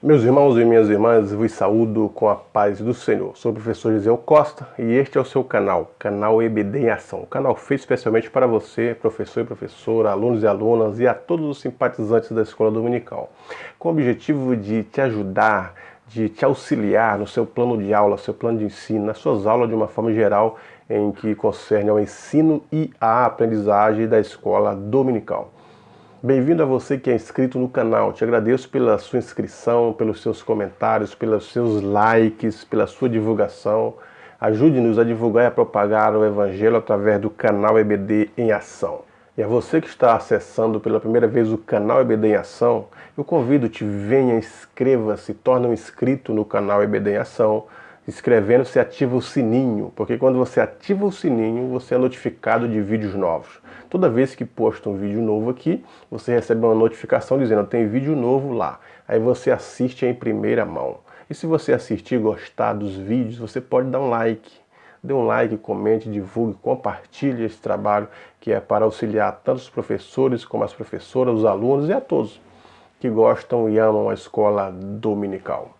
Meus irmãos e minhas irmãs, vos saúdo com a paz do Senhor. Sou o professor Gisel Costa e este é o seu canal EBD em Ação. Um canal feito especialmente para você, professor e professora, alunos e alunas e a todos os simpatizantes da Escola Dominical, com o objetivo de te ajudar, de te auxiliar no seu plano de aula, seu plano de ensino, nas suas aulas de uma forma geral em que concerne ao ensino e à aprendizagem da Escola Dominical. Bem-vindo a você que é inscrito no canal. Te agradeço pela sua inscrição, pelos seus comentários, pelos seus likes, pela sua divulgação. Ajude-nos a divulgar e a propagar o Evangelho através do canal EBD em Ação. E a você que está acessando pela primeira vez o canal EBD em Ação, eu convido-te, venha, inscreva-se, torne um inscrito no canal EBD em Ação. Inscrevendo-se, ativa o sininho, porque quando você ativa o sininho, você é notificado de vídeos novos. Toda vez que posto um vídeo novo aqui, você recebe uma notificação dizendo tem vídeo novo lá. Aí você assiste em primeira mão. E se você assistir e gostar dos vídeos, você pode dar um like. Dê um like, comente, divulgue, compartilhe esse trabalho que é para auxiliar tanto os professores como as professoras, os alunos e a todos que gostam e amam a escola dominical.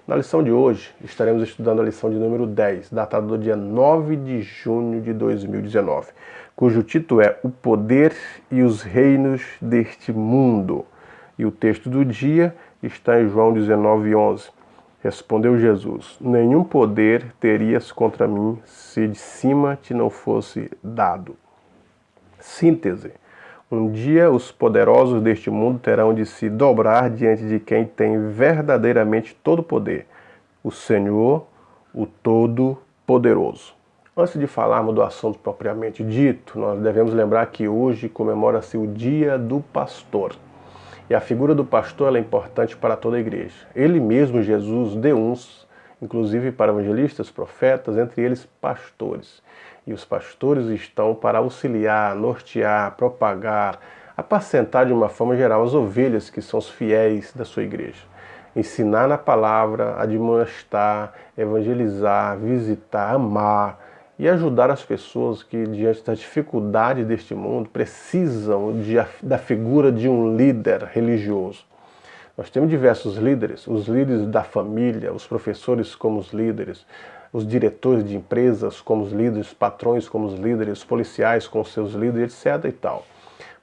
Na lição de hoje, estaremos estudando a lição de número 10, datada do dia 9 de junho de 2019, cujo título é O Poder e os Reinos deste Mundo. E o texto do dia está em João 19:11. Respondeu Jesus: Nenhum poder terias contra mim se de cima te não fosse dado. Síntese. Um dia os poderosos deste mundo terão de se dobrar diante de quem tem verdadeiramente todo o poder, o Senhor, o Todo-Poderoso. Antes de falarmos do assunto propriamente dito, nós devemos lembrar que hoje comemora-se o Dia do Pastor. E a figura do pastor é importante para toda a igreja. Ele mesmo, Jesus, deu uns, inclusive para evangelistas, profetas, entre eles pastores. E os pastores estão para auxiliar, nortear, propagar, apacentar de uma forma geral as ovelhas que são os fiéis da sua igreja. Ensinar na palavra, admoestar, evangelizar, visitar, amar e ajudar as pessoas que, diante das dificuldades deste mundo, precisam da figura de um líder religioso. Nós temos diversos líderes, os líderes da família, os professores como os líderes, os diretores de empresas como os líderes, os patrões como os líderes, os policiais com os seus líderes, etc. e tal.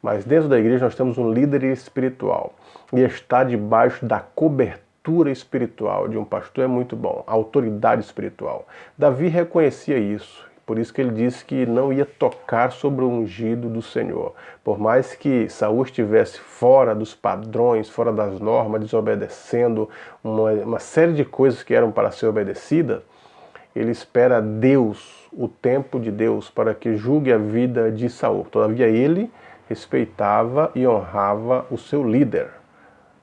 Mas dentro da igreja nós temos um líder espiritual e estar debaixo da cobertura espiritual de um pastor é muito bom, a autoridade espiritual. Davi reconhecia isso, por isso que ele disse que não ia tocar sobre o ungido do Senhor. Por mais que Saul estivesse fora dos padrões, fora das normas, desobedecendo uma série de coisas que eram para ser obedecidas, ele espera Deus, o tempo de Deus, para que julgue a vida de Saul. Todavia ele respeitava e honrava o seu líder,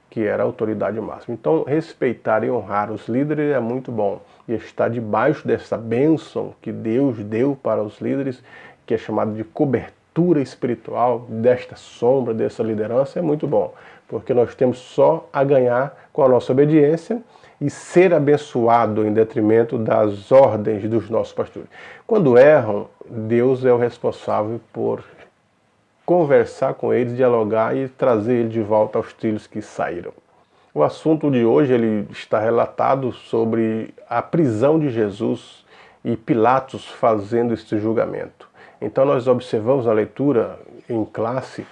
que era a autoridade máxima. Então respeitar e honrar os líderes é muito bom. E estar debaixo dessa bênção que Deus deu para os líderes, que é chamado de cobertura espiritual, desta sombra, dessa liderança, é muito bom. Porque nós temos só a ganhar com a nossa obediência e ser abençoado em detrimento das ordens dos nossos pastores. Quando erram, Deus é o responsável por conversar com eles, dialogar e trazer eles de volta aos trilhos que saíram. O assunto de hoje ele está relatado sobre a prisão de Jesus e Pilatos fazendo este julgamento. Então nós observamos na leitura em classe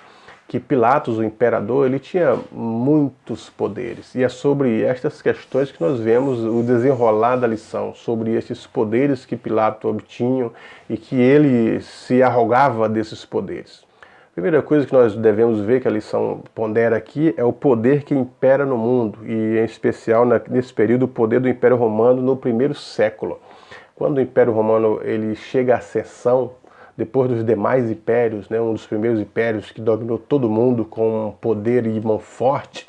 que Pilatos, o imperador, ele tinha muitos poderes. E é sobre estas questões que nós vemos o desenrolar da lição, sobre esses poderes que Pilatos obtinha e que ele se arrogava desses poderes. A primeira coisa que nós devemos ver, que a lição pondera aqui, é o poder que impera no mundo, e em especial nesse período o poder do Império Romano no primeiro século. Quando o Império Romano ele chega à ascensão, depois dos demais impérios, um dos primeiros impérios que dominou todo mundo com poder e mão forte,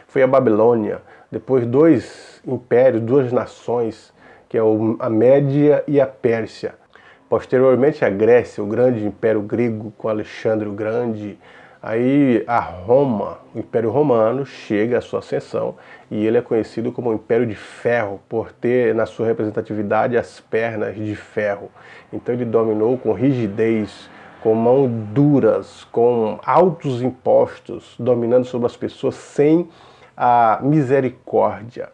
foi a Babilônia. Depois dois impérios, duas nações, que é a Média e a Pérsia. Posteriormente a Grécia, o grande império grego com Alexandre o Grande. Aí a Roma, o Império Romano, chega à sua ascensão e ele é conhecido como o Império de Ferro, por ter na sua representatividade as pernas de ferro. Então ele dominou com rigidez, com mãos duras, com altos impostos, dominando sobre as pessoas sem a misericórdia.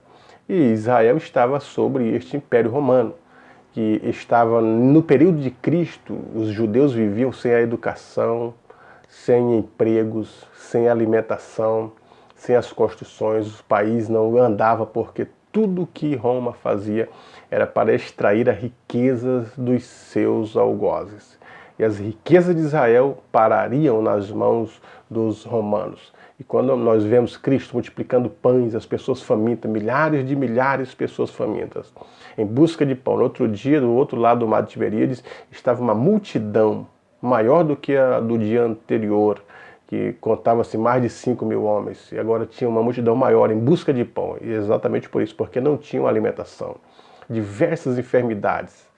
E Israel estava sobre este Império Romano, que estava no período de Cristo. Os judeus viviam sem a educação, sem empregos, sem alimentação, sem as construções. O país não andava porque tudo que Roma fazia era para extrair as riquezas dos seus algozes. E as riquezas de Israel parariam nas mãos dos romanos. E quando nós vemos Cristo multiplicando pães, as pessoas famintas, milhares de pessoas famintas, em busca de pão. No outro dia, do outro lado do mar de Tiberíades, estava uma multidão maior do que a do dia anterior, que contava-se mais de 5.000 homens. E agora tinha uma multidão maior em busca de pão. E exatamente por isso, porque não tinham alimentação. Diversas enfermidades.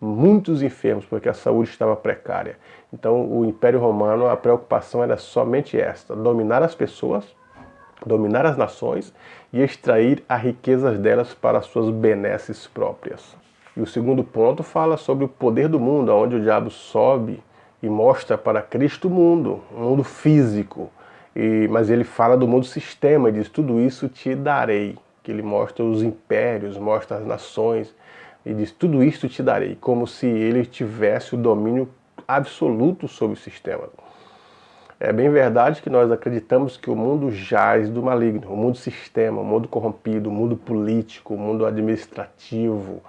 Muitos enfermos, porque a saúde estava precária. Então, o Império Romano, a preocupação era somente esta: dominar as pessoas, dominar as nações e extrair as riquezas delas para as suas benesses próprias. E o segundo ponto fala sobre o poder do mundo, onde o diabo sobe e mostra para Cristo o mundo, um mundo físico. Mas ele fala do mundo sistema e diz: tudo isso te darei. Que ele mostra os impérios, mostra as nações, e diz: tudo isto te darei, como se ele tivesse o domínio absoluto sobre o sistema. É bem verdade que nós acreditamos que o mundo jaz do maligno, o mundo sistema, o mundo corrompido, o mundo político, o mundo administrativo,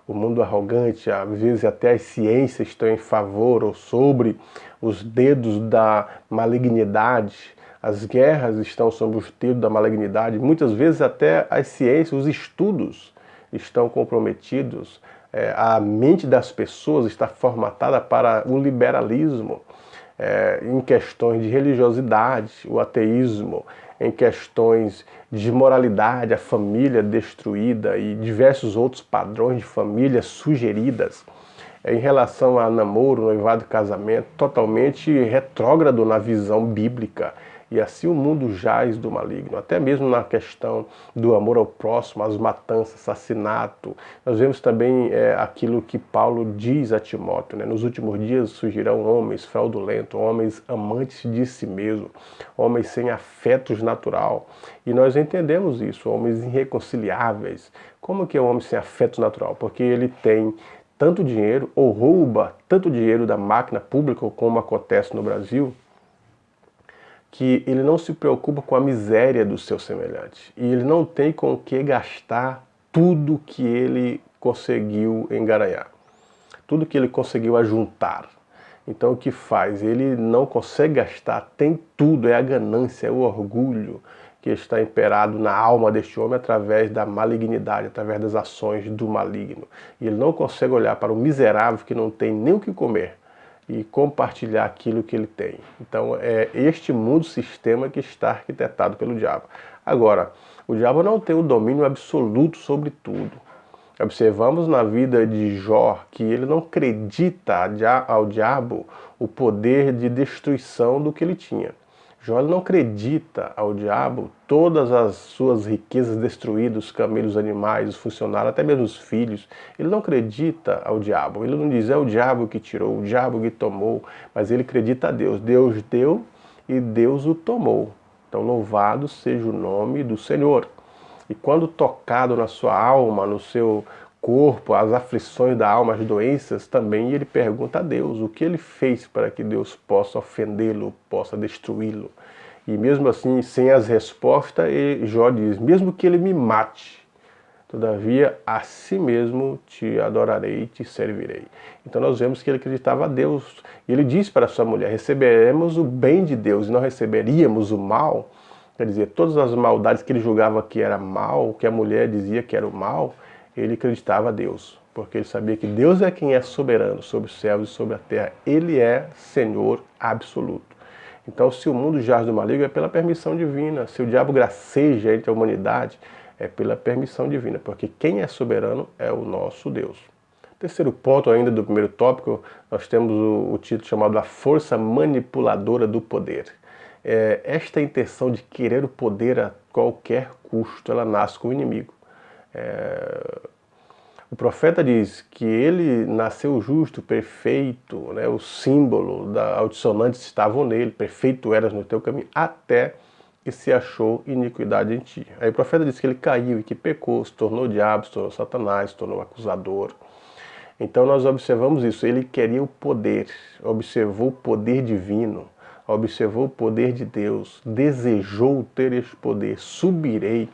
o mundo arrogante. Às vezes até as ciências estão em favor ou sobre os dedos da malignidade. As guerras estão sob os dedos da malignidade. Muitas vezes até as ciências, os estudos estão comprometidos. A mente das pessoas está formatada para o liberalismo, em questões de religiosidade, o ateísmo, em questões de moralidade, a família destruída e diversos outros padrões de família sugeridas. Em relação a namoro, noivado e casamento, totalmente retrógrado na visão bíblica. E assim o mundo jaz do maligno, até mesmo na questão do amor ao próximo, as matanças, assassinato. Nós vemos também aquilo que Paulo diz a Timóteo, né? Nos últimos dias surgirão homens fraudulentos, homens amantes de si mesmo, homens sem afetos natural. E nós entendemos isso, homens irreconciliáveis. Como que é um homem sem afeto natural? Porque ele tem tanto dinheiro, ou rouba tanto dinheiro da máquina pública, como acontece no Brasil, que ele não se preocupa com a miséria do seu semelhante. E ele não tem com o que gastar tudo que ele conseguiu engaranhar, tudo que ele conseguiu ajuntar. Então o que faz? Ele não consegue gastar, tem tudo, é a ganância, é o orgulho que está imperado na alma deste homem através da malignidade, através das ações do maligno. E ele não consegue olhar para o miserável que não tem nem o que comer e compartilhar aquilo que ele tem. Então é este mundo sistema que está arquitetado pelo diabo. Agora, o diabo não tem o domínio absoluto sobre tudo. Observamos na vida de Jó que ele não acredita ao diabo o poder de destruição do que ele tinha. Jó não acredita ao diabo todas as suas riquezas destruídas, os camelos, os animais, os funcionários, até mesmo os filhos. Ele não acredita ao diabo. Ele não diz: é o diabo que tirou, o diabo que tomou, mas ele acredita a Deus. Deus deu e Deus o tomou. Então louvado seja o nome do Senhor. E quando tocado na sua alma, no seu corpo, as aflições da alma, as doenças, também ele pergunta a Deus o que ele fez para que Deus possa ofendê-lo, possa destruí-lo. E mesmo assim, sem as respostas, Jó diz: mesmo que ele me mate, todavia a si mesmo te adorarei e te servirei. Então nós vemos que ele acreditava a Deus. E ele diz para sua mulher: receberemos o bem de Deus e não receberíamos o mal. Quer dizer, todas as maldades que ele julgava que era mal, que a mulher dizia que era o mal, ele acreditava a Deus, porque ele sabia que Deus é quem é soberano sobre os céus e sobre a terra. Ele é Senhor absoluto. Então, se o mundo jaz do maligno, é pela permissão divina. Se o diabo graceja entre a humanidade, é pela permissão divina, porque quem é soberano é o nosso Deus. Terceiro ponto ainda do primeiro tópico, nós temos o título chamado A Força Manipuladora do Poder. Esta intenção de querer o poder a qualquer custo, ela nasce com o inimigo. O profeta diz que ele nasceu justo, perfeito, o símbolo da altissonantes estavam nele, perfeito eras no teu caminho, até e se achou iniquidade em ti. Aí o profeta disse que ele caiu e que pecou, se tornou diabo, se tornou Satanás, se tornou acusador. Então nós observamos isso, ele queria o poder, observou o poder divino, observou o poder de Deus, desejou ter este poder, subirei,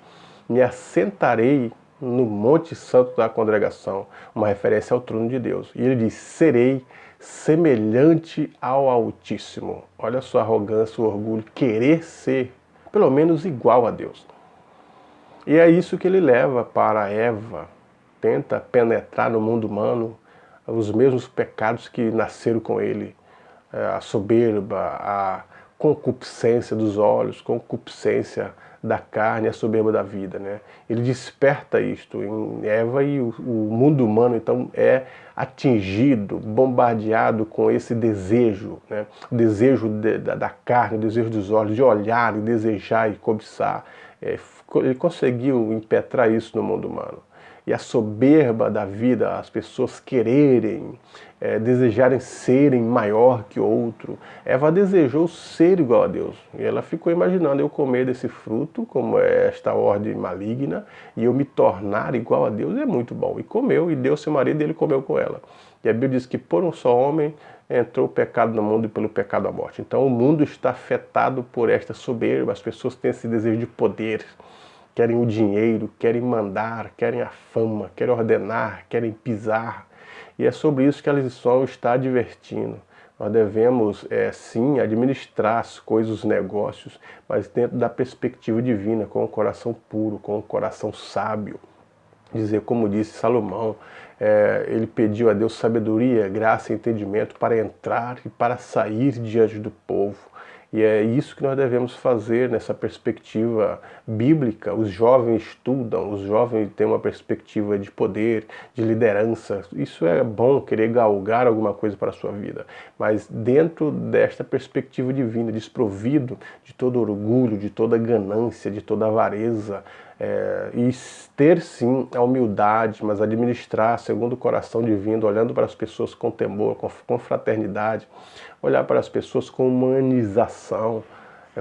me assentarei no Monte Santo da congregação, uma referência ao trono de Deus. E ele diz, serei semelhante ao Altíssimo. Olha a sua arrogância, o orgulho, querer ser pelo menos igual a Deus. E é isso que ele leva para Eva, tenta penetrar no mundo humano os mesmos pecados que nasceram com ele, a soberba, a concupiscência dos olhos, concupiscência da carne, a soberba da vida, né? Ele desperta isto em Eva e o mundo humano então é atingido, bombardeado com esse desejo, né? O desejo da carne, o desejo dos olhos, de olhar e desejar e cobiçar. Ele conseguiu impetrar isso no mundo humano. E a soberba da vida, as pessoas quererem, desejarem serem maior que outro. Eva desejou ser igual a Deus. E ela ficou imaginando eu comer desse fruto, como é esta ordem maligna, e eu me tornar igual a Deus é muito bom. E comeu, e deu seu marido e ele comeu com ela. E a Bíblia diz que por um só homem entrou o pecado no mundo e pelo pecado a morte. Então o mundo está afetado por esta soberba, as pessoas têm esse desejo de poder. Querem o dinheiro, querem mandar, querem a fama, querem ordenar, querem pisar. E é sobre isso que a lição está advertindo. Nós devemos, sim, administrar as coisas, os negócios, mas dentro da perspectiva divina, com o coração puro, com o coração sábio. Dizer, como disse Salomão, ele pediu a Deus sabedoria, graça e entendimento para entrar e para sair diante do povo. E é isso que nós devemos fazer nessa perspectiva bíblica. Os jovens estudam, os jovens têm uma perspectiva de poder, de liderança. Isso é bom, querer galgar alguma coisa para a sua vida. Mas dentro desta perspectiva divina, desprovido de todo orgulho, de toda ganância, de toda avareza, e ter sim a humildade, mas administrar segundo o coração divino, olhando para as pessoas com temor, com fraternidade, olhar para as pessoas com humanização,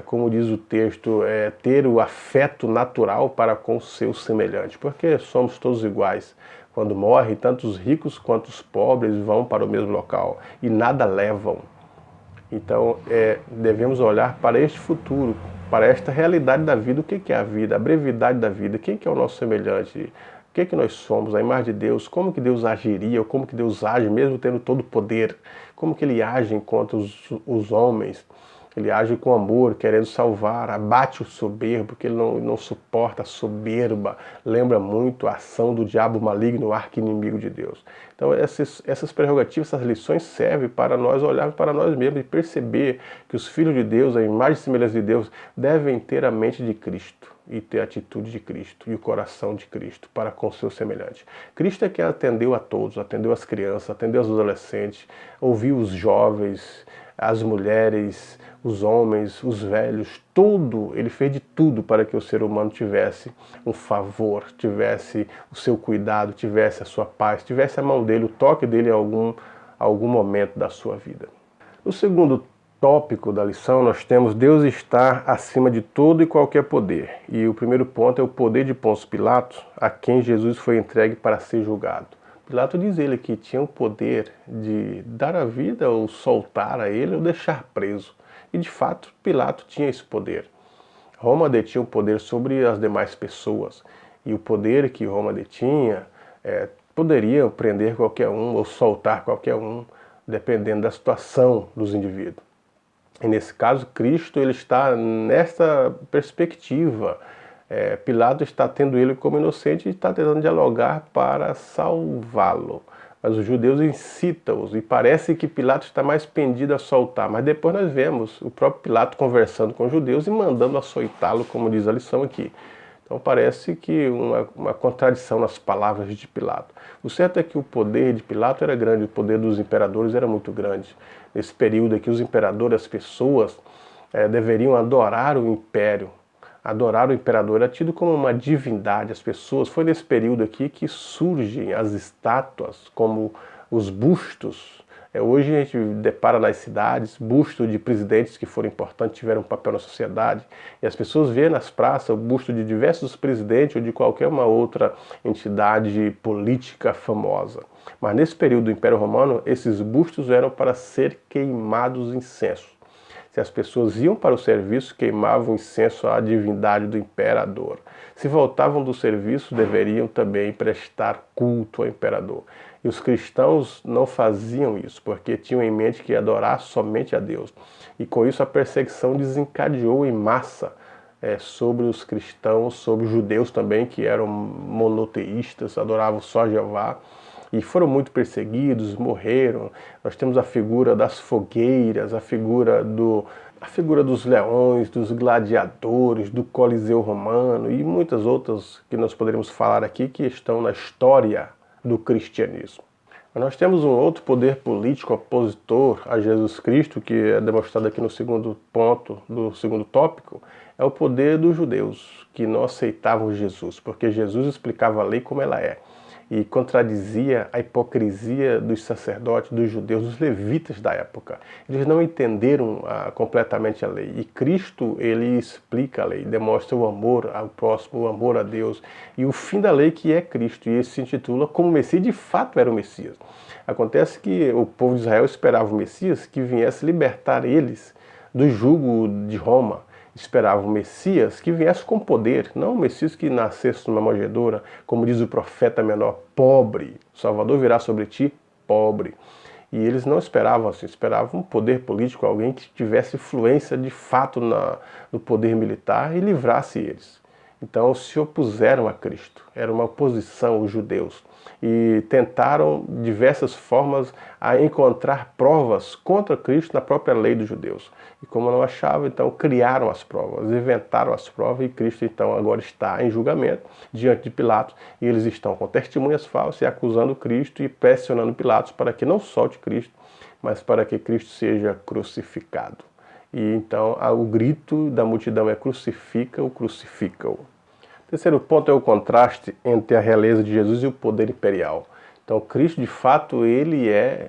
como diz o texto, ter o afeto natural para com o seu semelhante, porque somos todos iguais. Quando morre, tanto os ricos quanto os pobres vão para o mesmo local e nada levam. Então, devemos olhar para este futuro, para esta realidade da vida. O que é a vida? A brevidade da vida. Quem que é o nosso semelhante? O que nós somos? A imagem de Deus? Como que Deus agiria? Ou como que Deus age, mesmo tendo todo o poder? Como que Ele age contra os homens? Ele age com amor, querendo salvar, abate o soberbo, porque ele não suporta a soberba. Lembra muito a ação do diabo maligno, o arqui-inimigo de Deus. Então essas prerrogativas, essas lições servem para nós olharmos para nós mesmos e perceber que os filhos de Deus, a imagem e semelhança de Deus, devem ter a mente de Cristo e ter a atitude de Cristo e o coração de Cristo para com o seu semelhante. Cristo é quem atendeu a todos, atendeu as crianças, atendeu os adolescentes, ouviu os jovens, as mulheres, os homens, os velhos, tudo, ele fez de tudo para que o ser humano tivesse um favor, tivesse o seu cuidado, tivesse a sua paz, tivesse a mão dele, o toque dele em algum momento da sua vida. No segundo tópico da lição, nós temos Deus está acima de todo e qualquer poder. E o primeiro ponto é o poder de Pôncio Pilatos, a quem Jesus foi entregue para ser julgado. Pilato diz ele que tinha o poder de dar a vida ou soltar a ele ou deixar preso. E de fato, Pilato tinha esse poder. Roma detinha o poder sobre as demais pessoas. E o poder que Roma detinha poderia prender qualquer um ou soltar qualquer um, dependendo da situação dos indivíduos. E nesse caso, Cristo ele está nessa perspectiva. Pilato está tendo ele como inocente e está tentando dialogar para salvá-lo. Mas os judeus incitam-os e parece que Pilato está mais pendido a soltar. Mas depois nós vemos o próprio Pilato conversando com os judeus e mandando açoitá-lo, como diz a lição aqui. Então parece que uma contradição nas palavras de Pilato. O certo é que o poder de Pilato era grande, o poder dos imperadores era muito grande. Nesse período aqui, os imperadores, as pessoas, deveriam adorar o império. Adorar o imperador era tido como uma divindade. As pessoas, foi nesse período aqui que surgem as estátuas, como os bustos Hoje a gente depara nas cidades bustos de presidentes que foram importantes, tiveram um papel na sociedade, e as pessoas veem nas praças o busto de diversos presidentes ou de qualquer uma outra entidade política famosa. Mas nesse período do Império Romano, esses bustos eram para ser queimados incenso. Se as pessoas iam para o serviço, queimavam incenso à divindade do imperador. Se voltavam do serviço, deveriam também prestar culto ao imperador. E os cristãos não faziam isso, porque tinham em mente que ia adorar somente a Deus. E com isso a perseguição desencadeou em massa sobre os cristãos, sobre os judeus também, que eram monoteístas, adoravam só Jeová. E foram muito perseguidos, morreram. Nós temos a figura das fogueiras, a figura dos leões, dos gladiadores, do Coliseu Romano e muitas outras que nós poderíamos falar aqui que estão na história do cristianismo. Mas nós temos um outro poder político opositor a Jesus Cristo, que é demonstrado aqui no segundo ponto do segundo tópico, é o poder dos judeus, que não aceitavam Jesus, porque Jesus explicava a lei como ela é. E contradizia a hipocrisia dos sacerdotes, dos judeus, dos levitas da época. Eles não entenderam completamente a lei. E Cristo, ele explica a lei, demonstra o amor ao próximo, o amor a Deus. E o fim da lei que é Cristo. E ele se intitula como Messias, de fato era o Messias. Acontece que o povo de Israel esperava o Messias que viesse libertar eles do jugo de Roma. Esperava o Messias que viesse com poder, não o Messias que nascesse numa manjedoura, como diz o profeta menor, pobre. O Salvador virá sobre ti, pobre. E eles não esperavam assim, esperavam um poder político, alguém que tivesse influência de fato no poder militar e livrasse eles. Então se opuseram a Cristo, era uma oposição os judeus. E tentaram diversas formas a encontrar provas contra Cristo na própria lei dos judeus. E como não achavam, então criaram as provas, inventaram as provas e Cristo então agora está em julgamento diante de Pilatos e eles estão com testemunhas falsas e acusando Cristo e pressionando Pilatos para que não solte Cristo, mas para que Cristo seja crucificado. E então o grito da multidão é crucifica-o, crucifica-o. Terceiro ponto é o contraste entre a realeza de Jesus e o poder imperial. Então Cristo, de fato, ele é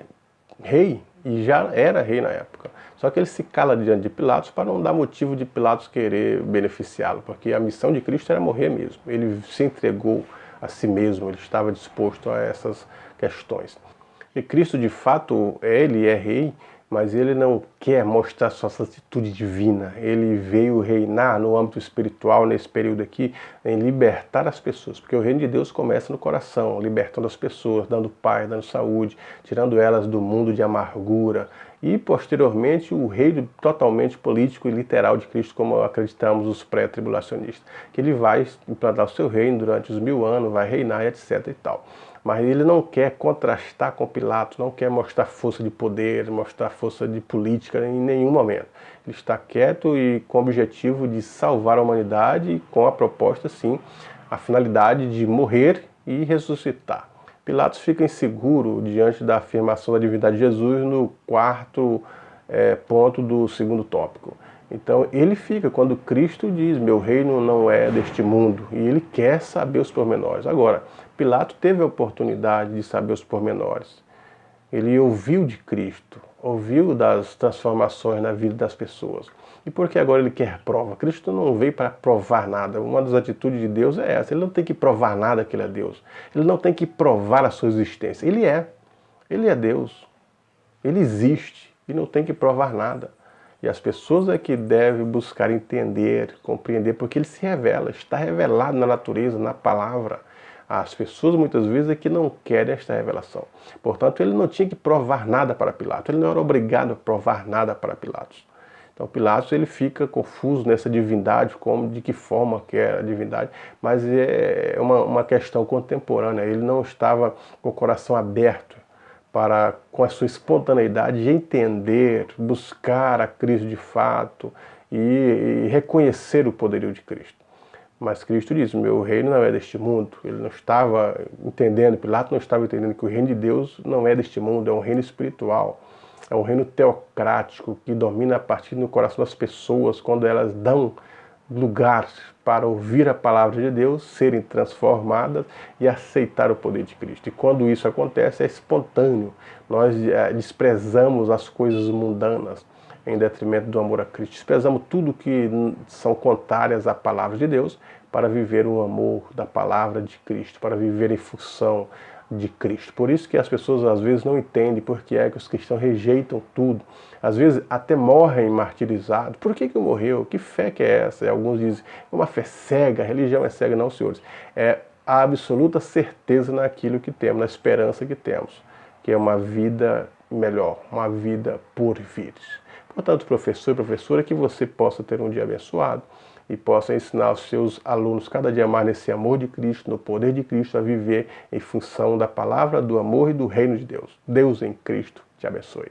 rei, e já era rei na época. Só que ele se cala diante de Pilatos para não dar motivo de Pilatos querer beneficiá-lo, porque a missão de Cristo era morrer mesmo. Ele se entregou a si mesmo, ele estava disposto a essas questões. E Cristo, de fato, ele é rei, mas ele não quer mostrar sua atitude divina. Ele veio reinar no âmbito espiritual, nesse período aqui, em libertar as pessoas. Porque o reino de Deus começa no coração, libertando as pessoas, dando paz, dando saúde, tirando elas do mundo de amargura. E, posteriormente, o reino totalmente político e literal de Cristo, como acreditamos os pré-tribulacionistas. Que ele vai implantar o seu reino durante os 1000 anos, vai reinar, etc. e tal. Mas ele não quer contrastar com Pilatos, não quer mostrar força de poder, mostrar força de política em nenhum momento. Ele está quieto e com o objetivo de salvar a humanidade e com a proposta, sim, a finalidade de morrer e ressuscitar. Pilatos fica inseguro diante da afirmação da divindade de Jesus no quarto ponto do segundo tópico. Então ele fica quando Cristo diz, meu reino não é deste mundo, e ele quer saber os pormenores. Agora, Pilatos teve a oportunidade de saber os pormenores. Ele ouviu de Cristo, ouviu das transformações na vida das pessoas. E por que agora ele quer prova? Cristo não veio para provar nada. Uma das atitudes de Deus é essa. Ele não tem que provar nada que ele é Deus. Ele não tem que provar a sua existência. Ele é. Ele é Deus. Ele existe e não tem que provar nada. E as pessoas é que devem buscar entender, compreender, porque ele se revela, está revelado na natureza, na palavra. As pessoas muitas vezes é que não querem esta revelação. Portanto, ele não tinha que provar nada para Pilatos, ele não era obrigado a provar nada para Pilatos. Então Pilatos ele fica confuso nessa divindade, como, de que forma que era a divindade, mas é uma questão contemporânea, ele não estava com o coração aberto para, com a sua espontaneidade, entender, buscar a Cristo de fato e reconhecer o poderio de Cristo. Mas Cristo diz, meu reino não é deste mundo. Ele não estava entendendo, Pilatos não estava entendendo que o reino de Deus não é deste mundo, é um reino espiritual. É um reino teocrático que domina a partir do coração das pessoas quando elas dão lugar para ouvir a palavra de Deus, serem transformadas e aceitar o poder de Cristo. E quando isso acontece, é espontâneo. Nós desprezamos as coisas mundanas em detrimento do amor a Cristo. Desprezamos tudo que são contrárias à palavra de Deus para viver o amor da palavra de Cristo, para viver em função de Cristo. Por isso que as pessoas às vezes não entendem por que é que os cristãos rejeitam tudo. Às vezes até morrem martirizados. Por que morreu? Que fé que é essa? E alguns dizem, é uma fé cega, a religião é cega. Não, senhores. É a absoluta certeza naquilo que temos, na esperança que temos, que é uma vida melhor, uma vida por vir. Portanto, professor e professora, que você possa ter um dia abençoado e possa ensinar os seus alunos cada dia mais nesse amor de Cristo, no poder de Cristo, a viver em função da palavra, do amor e do reino de Deus. Deus em Cristo te abençoe.